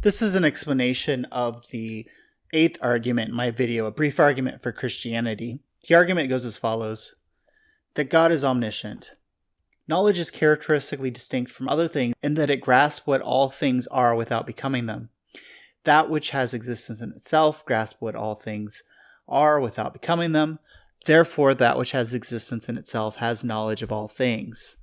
This is an explanation of the eighth argument in my video, a brief argument for Christianity. The argument goes as follows: that God is omniscient. Knowledge is characteristically distinct from other things in that it grasps what all things are without becoming them. That which has existence in itself grasps what all things are without becoming them. Therefore, that which has existence in itself has knowledge of all things.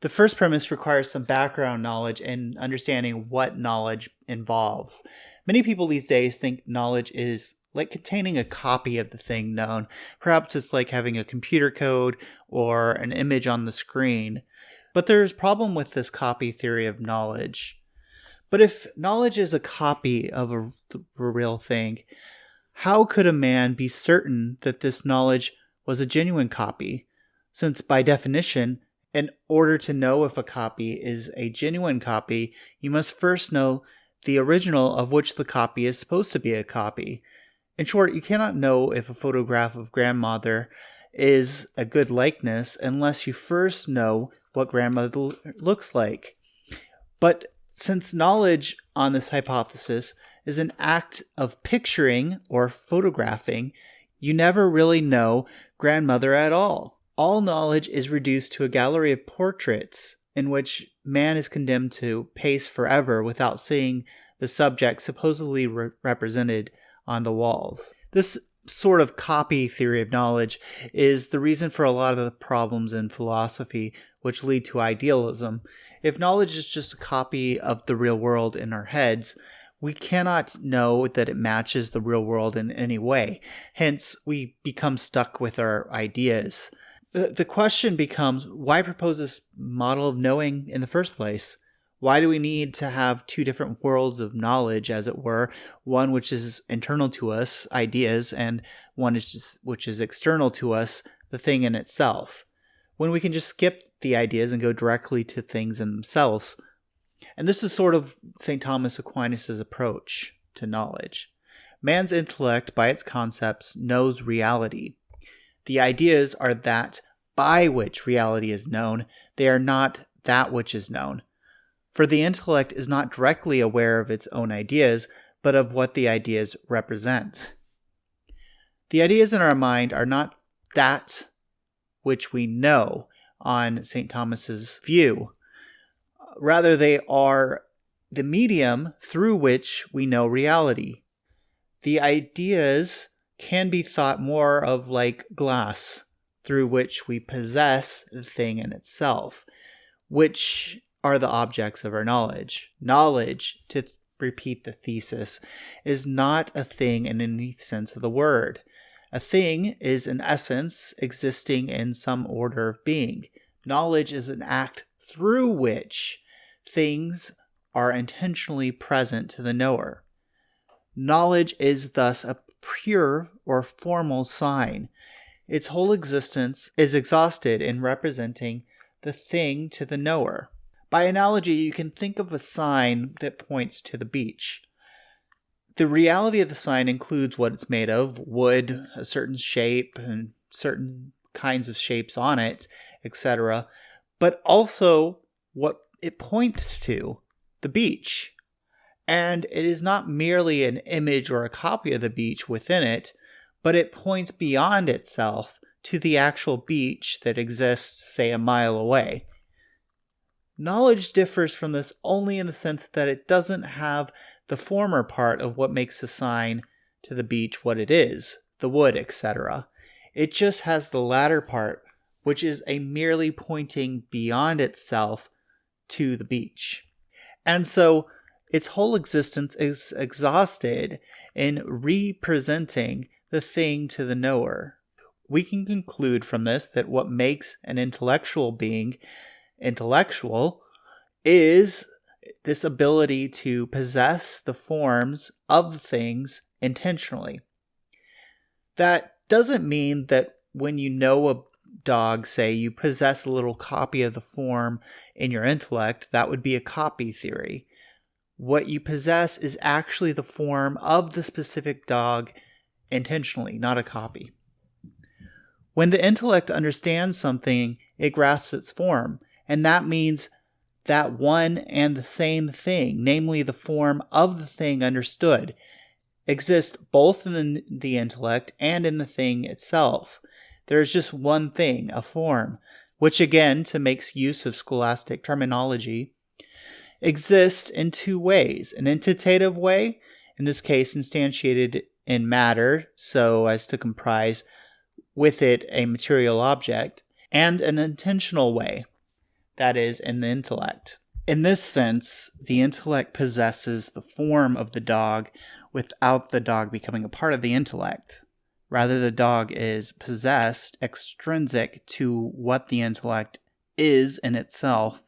The first premise requires some background knowledge and understanding what knowledge involves. Many people these days think knowledge is like containing a copy of the thing known. Perhaps it's like having a computer code or an image on the screen. But there's a problem with this copy theory of knowledge. But if knowledge is a copy of a real thing, how could a man be certain that this knowledge was a genuine copy? Since by definition, in order to know if a copy is a genuine copy, you must first know the original of which the copy is supposed to be a copy. In short, you cannot know if a photograph of grandmother is a good likeness unless you first know what grandmother looks like. But since knowledge on this hypothesis is an act of picturing or photographing, you never really know grandmother at all. All knowledge is reduced to a gallery of portraits in which man is condemned to pace forever without seeing the subject supposedly represented on the walls. This sort of copy theory of knowledge is the reason for a lot of the problems in philosophy which lead to idealism. If knowledge is just a copy of the real world in our heads, we cannot know that it matches the real world in any way. Hence, we become stuck with our ideas. The question becomes, why propose this model of knowing in the first place? Why do we need to have two different worlds of knowledge, as it were, one which is internal to us, ideas, and one which is external to us, the thing in itself, when we can just skip the ideas and go directly to things in themselves? And this is sort of St. Thomas Aquinas' approach to knowledge. Man's intellect, by its concepts, knows reality. The ideas are that by which reality is known. They are not that which is known. For the intellect is not directly aware of its own ideas, but of what the ideas represent. The ideas in our mind are not that which we know on St. Thomas's view. Rather, they are the medium through which we know reality. The ideas can be thought more of like glass, through which we possess the thing in itself, which are the objects of our knowledge. Knowledge, to repeat the thesis, is not a thing in any sense of the word. A thing is an essence existing in some order of being. Knowledge is an act through which things are intentionally present to the knower. Knowledge is thus a pure or formal sign. Its whole existence is exhausted in representing the thing to the knower. By analogy, you can think of a sign that points to the beach. The reality of the sign includes what it's made of, wood, a certain shape, and certain kinds of shapes on it, etc., but also what it points to, the beach. And it is not merely an image or a copy of the beach within it, but it points beyond itself to the actual beach that exists, say, a mile away. Knowledge differs from this only in the sense that it doesn't have the former part of what makes a sign to the beach what it is, the wood, etc. It just has the latter part, which is a merely pointing beyond itself to the beach. And so its whole existence is exhausted in representing the thing to the knower. We can conclude from this that what makes an intellectual being intellectual is this ability to possess the forms of things intentionally. That doesn't mean that when you know a dog, say, you possess a little copy of the form in your intellect. That would be a copy theory. What you possess is actually the form of the specific dog intentionally, not a copy. When the intellect understands something, it grasps its form, and that means that one and the same thing, namely the form of the thing understood, exists both in the intellect and in the thing itself. There is just one thing, a form, which again, to make use of scholastic terminology, exists in two ways. An entitative way, in this case instantiated in matter, so as to comprise with it a material object, and an intentional way, that is, in the intellect. In this sense, the intellect possesses the form of the dog without the dog becoming a part of the intellect. Rather, the dog is possessed extrinsic to what the intellect is in itself,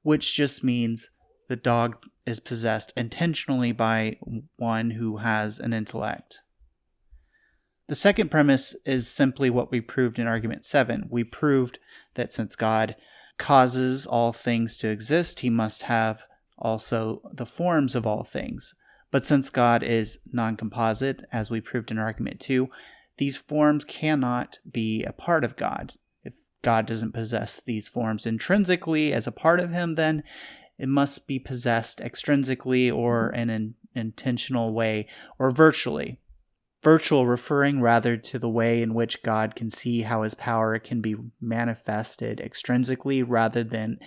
which just means the dog is possessed intentionally by one who has an intellect. The second premise is simply what we proved in argument 7. We proved that since God causes all things to exist, he must have also the forms of all things. But since God is non-composite, as we proved in argument 2, these forms cannot be a part of God. If God doesn't possess these forms intrinsically as a part of him, then it must be possessed extrinsically or in an intentional way or virtually. Virtual referring rather to the way in which God can see how his power can be manifested extrinsically rather than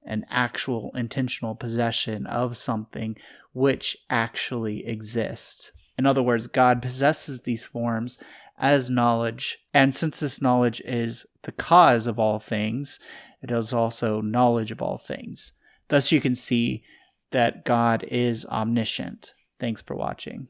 an actual intentional possession of something which actually exists. In other words, God possesses these forms as knowledge, and since this knowledge is the cause of all things, it is also knowledge of all things. Thus you can see that God is omniscient. Thanks for watching.